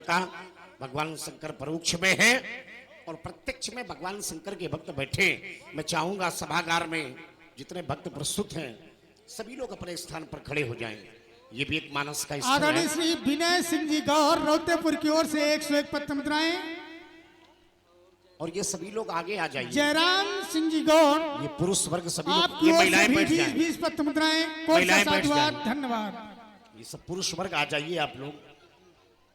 का भगवान शंकर परोक्ष में है और प्रत्यक्ष में भगवान शंकर के भक्त बैठे। मैं चाहूंगा सभागार में जितने भक्त प्रस्तुत हैं सभी लोग अपने स्थान पर खड़े हो जाएं। ये भी एक मानस का स्थल है। आदरणीय श्री विनय सिंह जी गौर रौतेपुर की ओर से 101 पत्र मुद्राएं और ये सभी लोग आगे आ जाइए। जयराम सिंह जी गौर ये पुरुष वर्ग सभी लोग, आपकी ये ओर से महिलाएं बैठ 20 जाएं। 20 पत्र मुद्राएं महिलाएं बैठ साधुवाद जाएं। धन्यवाद। ये सब पुरुष वर्ग आ जाइए आप लोग,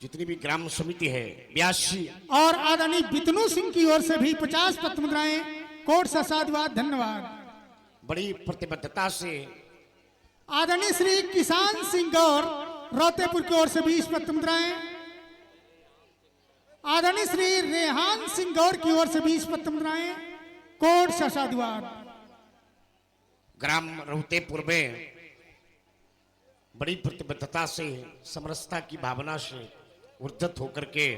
जितनी भी ग्राम समिति है 82। और आदरणीय विष्णु सिंह की ओर से भी 50 पत्र मुद्राएं कोट सा साधुवाद धन्यवाद। बड़ी प्रतिबद्धता से आदरणीय श्री किसान सिंह गौर रौतेपुर की ओर से 20 पत्र मुद्राएं। आदरणीय श्री रेहान सिंह गौर की ओर से 20 पत्र मुद्राएं कोट सा साधुवाद। ग्राम रौतेपुर में बड़ी प्रतिबद्धता से समरसता की भावना से उद्धत होकर के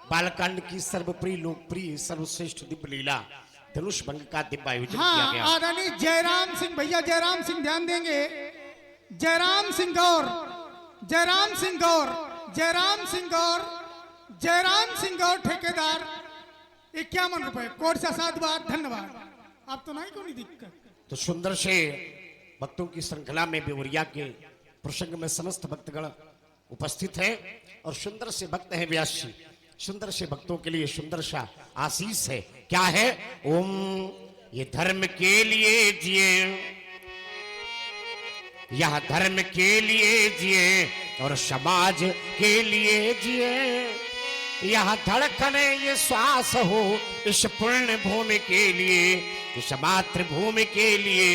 बालकांड की सर्वप्रिय लोकप्रिय सर्वश्रेष्ठ दिव्य लीला धनुष भंग का दिव्य आयोजन किया गया। आदरणीय जयराम सिंह भैया, जयराम सिंह ध्यान देंगे। जयराम सिंह गौर, जयराम सिंह गौर, जयराम सिंह गौर, जयराम सिंह गौर ठेकेदार 51 रुपए कोट सा साधुवाद धन्यवाद। आप तो नहीं कोई दिक्कत। तो सुंदर से भक्तों की श्रृंखला में बेवरिया के प्रसंग में समस्त भक्तगण उपस्थित हैं और सुंदर से भक्त हैं व्यास जी। सुंदर से भक्तों के लिए सुंदर सा आशीष है। क्या है? ओम ये धर्म के लिए जिए, यह धर्म के लिए जिए और समाज के लिए जिए, यह धड़कन ये श्वास हो इस पुण्य भूमि के लिए, इस मातृभूमि के लिए,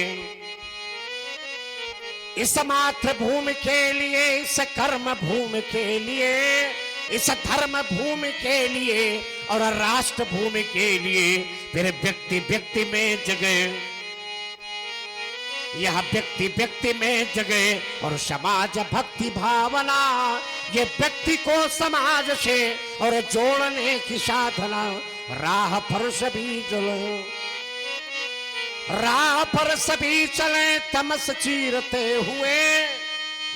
इस मातृभूमि के लिए, इस कर्म भूमि के लिए, इस धर्म भूमि के लिए और राष्ट्र भूमि के लिए। फिर व्यक्ति व्यक्ति में जगे, यह व्यक्ति व्यक्ति में जगे और समाज भक्ति भावना, ये व्यक्ति को समाज से और जोड़ने की साधना। राह पर सभी चले, राह पर सभी चले तमस चीरते हुए,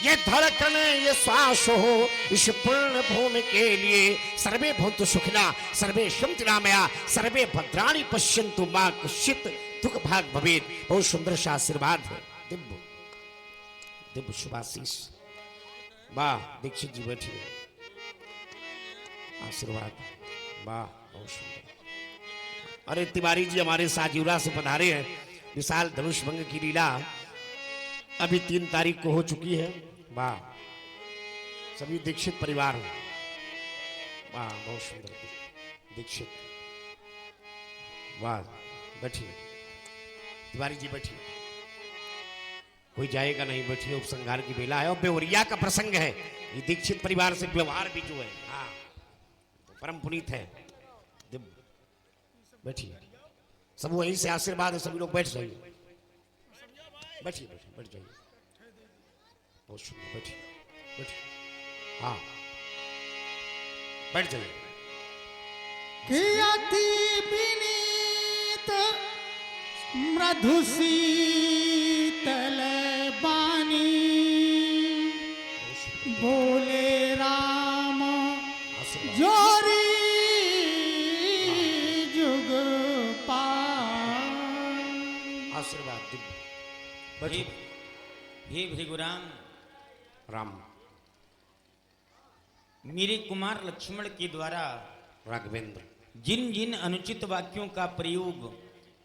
ये धड़कन ये श्वास हो इस पूर्ण भूमि के लिए। सर्वे भवन्तु सुखिनः, सर्वे सन्तु निरामया, सर्वे भद्राणि पश्यन्तु मा कश्चित् दुःख भाग भवेत्। बहुत सुंदर सा आशीर्वाद है, दिव्य दिव्य शुभाशीष। वाह दीक्षित जी बैठिए, आशीर्वाद वाह बहुत सुंदर। अरे तिवारी जी हमारे साजिवरा से पधारे हैं। विशाल धनुष भंग की लीला अभी 3 तारीख को हो चुकी है। वाह सभी दीक्षित परिवार, वाह बहुत सुंदर दीक्षित। वाह बैठिए तिवारी जी बैठिए, कोई जाएगा नहीं, बैठिए। उपसंहार की बेला है और बेवरिया का प्रसंग है। ये दीक्षित परिवार से व्यवहार भी जो है हाँ तो परम पुनीत है। बैठिए, सब वहीं से आशीर्वाद है। सभी लोग बैठ जाइए, बैठिए बैठिए बैठ जाइए, बहुत सुंदर बैठिए बैठिए, हाँ बैठ जाइए। कि अति विनीत मृदु शीतल बानी, बोले राम जोरी जुग आशीर्वाद दिव्य। हे भृगुराम राम मेरे कुमार लक्ष्मण के द्वारा राघवेंद्र जिन जिन अनुचित वाक्यों का प्रयोग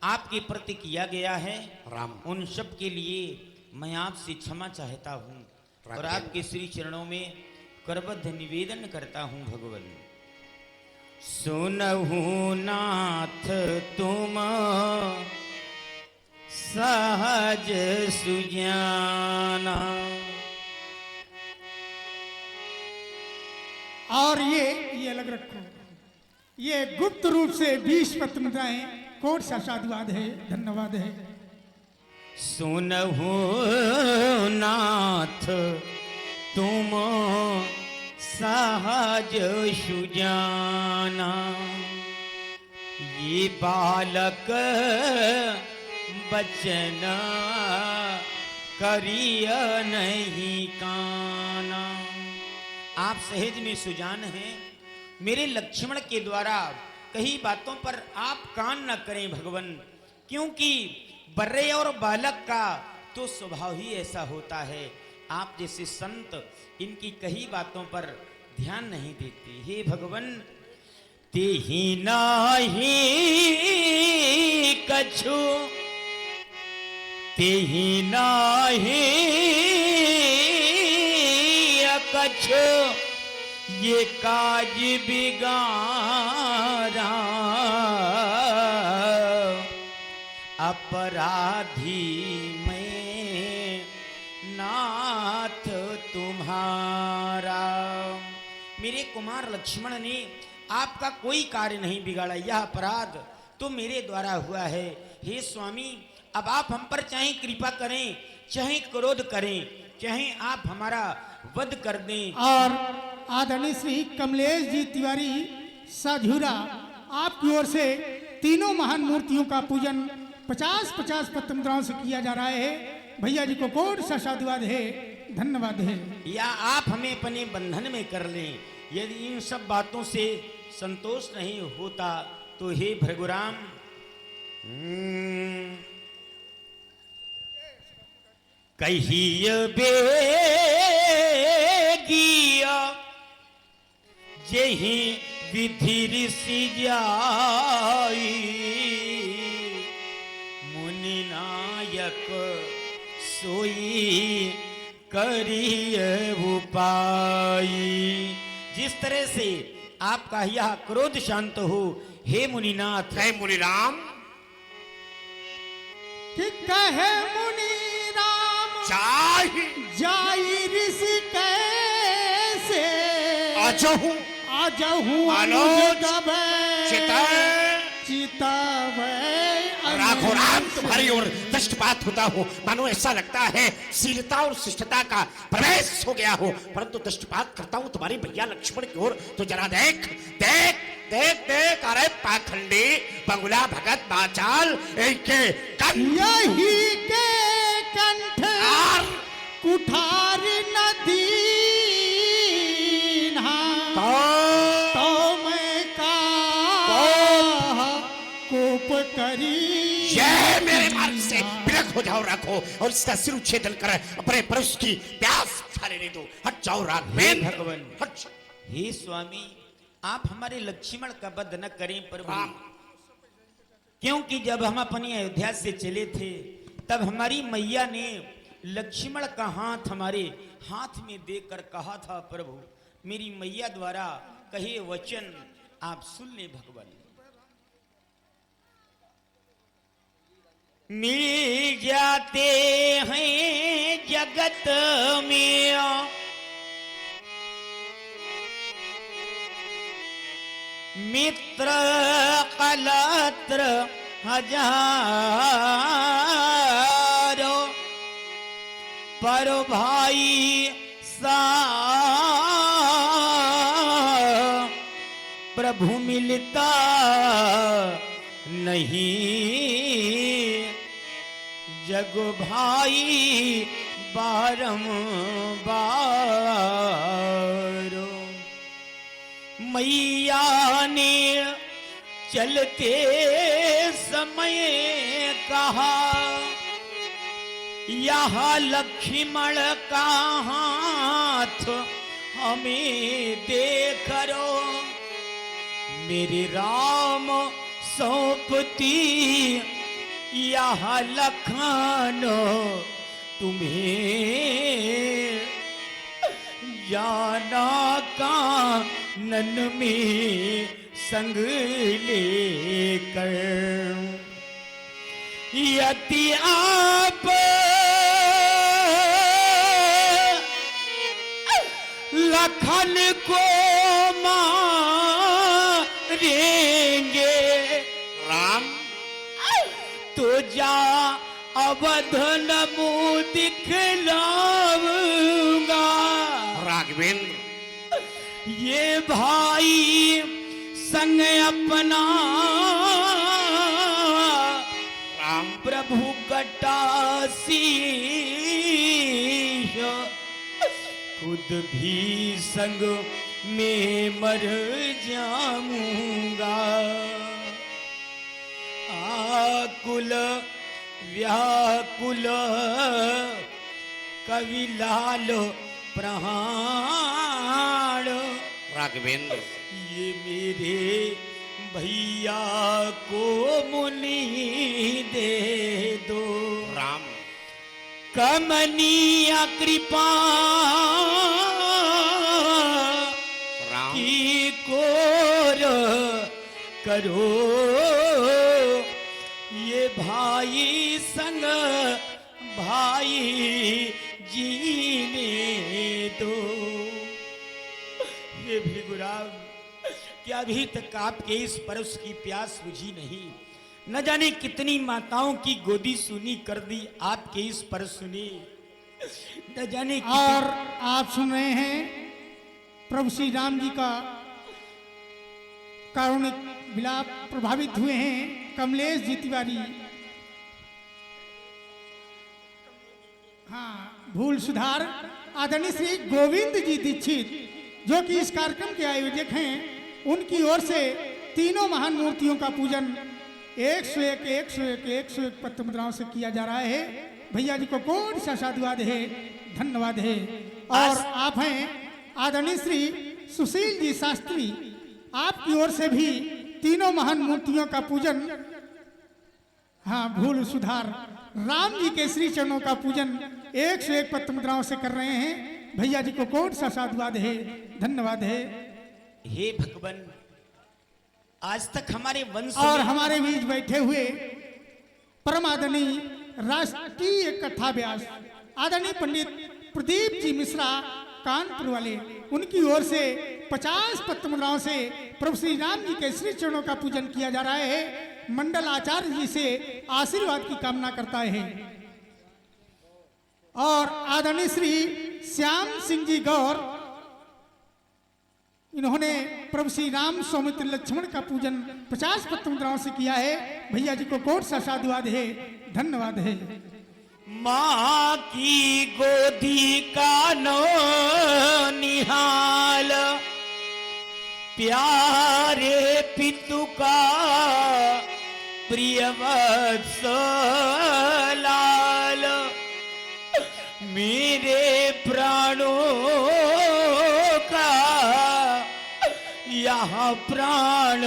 आपके प्रति किया गया है राम, उन सब के लिए मैं आपसे क्षमा चाहता हूँ और आपके श्री चरणों में करबद्ध निवेदन करता हूँ। भगवान सुनहु नाथ तुम सहज सुजाना। और ये अलग रखो। ये गुप्त रूप से 20 पत्र मुद्राएं कोट सा साधुवाद है धन्यवाद है। सुनहु नाथ तुम सहज सुजाना, ये बालक बचन करिय नहीं काना। आप सहज में सुजान हैं, मेरे लक्ष्मण के द्वारा कई बातों पर आप कान न करें भगवान, क्योंकि बर्रे और बालक का तो स्वभाव ही ऐसा होता है। आप जैसे संत इनकी कई बातों पर ध्यान नहीं देते। हे भगवान, ते ही नाही कछु, ते ही नाही कछु, ये काज बिगाड़ा, अपराधी मैं नाथ तुम्हारा। मेरे कुमार लक्ष्मण ने आपका कोई कार्य नहीं बिगाड़ा, यह अपराध तो मेरे द्वारा हुआ है। हे स्वामी, अब आप हम पर चाहे कृपा करें, चाहे क्रोध करें, चाहे आप हमारा वध कर दें। और आदरणीय श्री कमलेश जी तिवारी साझुरा, आपकी ओर से तीनों महान मूर्तियों का पूजन 50-50 पत्र मुद्राओं से किया जा रहा है। भैया जी को कोट सा साधुवाद है, धन्यवाद है। या आप हमें अपने बंधन में कर लें। यदि इन सब बातों से संतोष नहीं होता तो हे भृगुराम, कहिए बेगिया जेहि विधि ऋषि जाई, मुनि नायक सोई करिए उपाय। जिस तरह से आपका यह क्रोध शांत हो, हे मुनिनाथ। हे मुनिराम, कि कहे मुनि राम चाहि जाई ऋषि कैसे, अजहु आजहू आलोच चितय चितावे। राघो राम, तुम्हारी ओर दृष्टिपात होता हो, मानो ऐसा लगता है शीलता और शिष्टता का प्रवेश हो गया हो, परंतु दृष्टिपात करता हूँ तुम्हारी भैया लक्ष्मण की ओर तो जरा देख देख देख देख। अरे पाखंडी बंगुला भगत बाचाल, के यही के कंठ कुठार नदी, तो मैं का कोप करी। ये मेरे मार्ग से विलग हो जाओ राघो, और इसका सिर उच्छेदन कर अपने परुष की प्यास छाने नहीं दो। हट जाओ राघवेन, भगवान। हट। हे स्वामी, आप हमारे लक्ष्मण का वध न करें प्रभु, क्योंकि जब हम अपनी अयोध्या से चले थे तब हमारी मैया ने लक्ष्मण का हाथ हमारे हाथ में देकर कहा था, प्रभु मेरी मैया द्वारा कहे वचन आप सुन ले भगवान। मिल जाते हैं जगत में मित्र कलत्र हजारों, पर भाई सा प्रभु मिलता नहीं, जग भाई बारंबार। मैया ने चलते समय कहा, यहाँ लक्ष्मण का हाथ हमें देखो, मेरे राम सौंपती यह लखन तुम्हें, जाना कानन में संग लेकर। यदि आप लखन को मारेंगे राम, तो जा अवध नमो दिखलाऊंगा। राघवेंद्र, ये भाई संग अपना राम, प्रभु कटासी खुद खुद भी संग में मर जाऊंगा। आकुल व्याकुल कवि लाल प्राण, राघवेंद्र ये मेरे भैया को मुनि दे दो। राम कमनीय कृपा राम की कोर करो, ये भाई संग भाई जीने दो। हे भिगुराम, क्या अभी तक आपके इस परस की प्यास बुझी नहीं? न जाने कितनी माताओं की गोदी सुनी कर दी आपके इस परस सुनी। न जाने और आप सुन रहे हैं प्रभु श्री राम जी का कारुणिक विलाप। प्रभावित हुए हैं कमलेश जी तिवारी, हाँ भूल सुधार। आदरणीय श्री गोविंद जी दीक्षित जो कि इस कार्यक्रम के आयोजक हैं, उनकी ओर से तीनों महान मूर्तियों का पूजन 101 पत्र मुद्राओं से किया जा रहा है। भैया जी को कोटि सा साधुवाद है, धन्यवाद है। और आप हैं आदरणीय श्री सुशील जी शास्त्री, आपकी ओर से भी तीनों महान मूर्तियों का पूजन, हाँ भूल सुधार, राम जी के श्री चरणों का पूजन 101 पत्र मुद्राओं से कर रहे हैं। भैया जी को कोटि सा साधुवाद है, धन्यवाद है। हे भगवान, आज तक हमारे वंश और में हमारे बीच बैठे हुए परम आदरणीय राष्ट्रीय कथा व्यास आदरणीय पंडित प्रदीप जी मिश्रा कानपुर वाले, उनकी ओर से 50 पत्र मुद्राओं से प्रभु श्री राम जी के श्री चरणों का पूजन किया जा रहा है। मंडल आचार्य जी से आशीर्वाद की कामना करता है। और आदरणीय श्री श्याम सिंह जी गौर, इन्होंने प्रभु श्री राम सौमित्र लक्ष्मण का पूजन 50 पत्र मुद्राओं से किया है। भैया जी को कोटि सा साधुवाद है, धन्यवाद है। माँ की गोदी का नो निहाल, प्यारे पितु का प्रिय वत्स लाल, मेरे प्राणों का यहाँ प्राण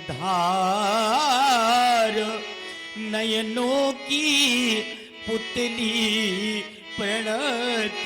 धार, नयनों की पुतली प्रणत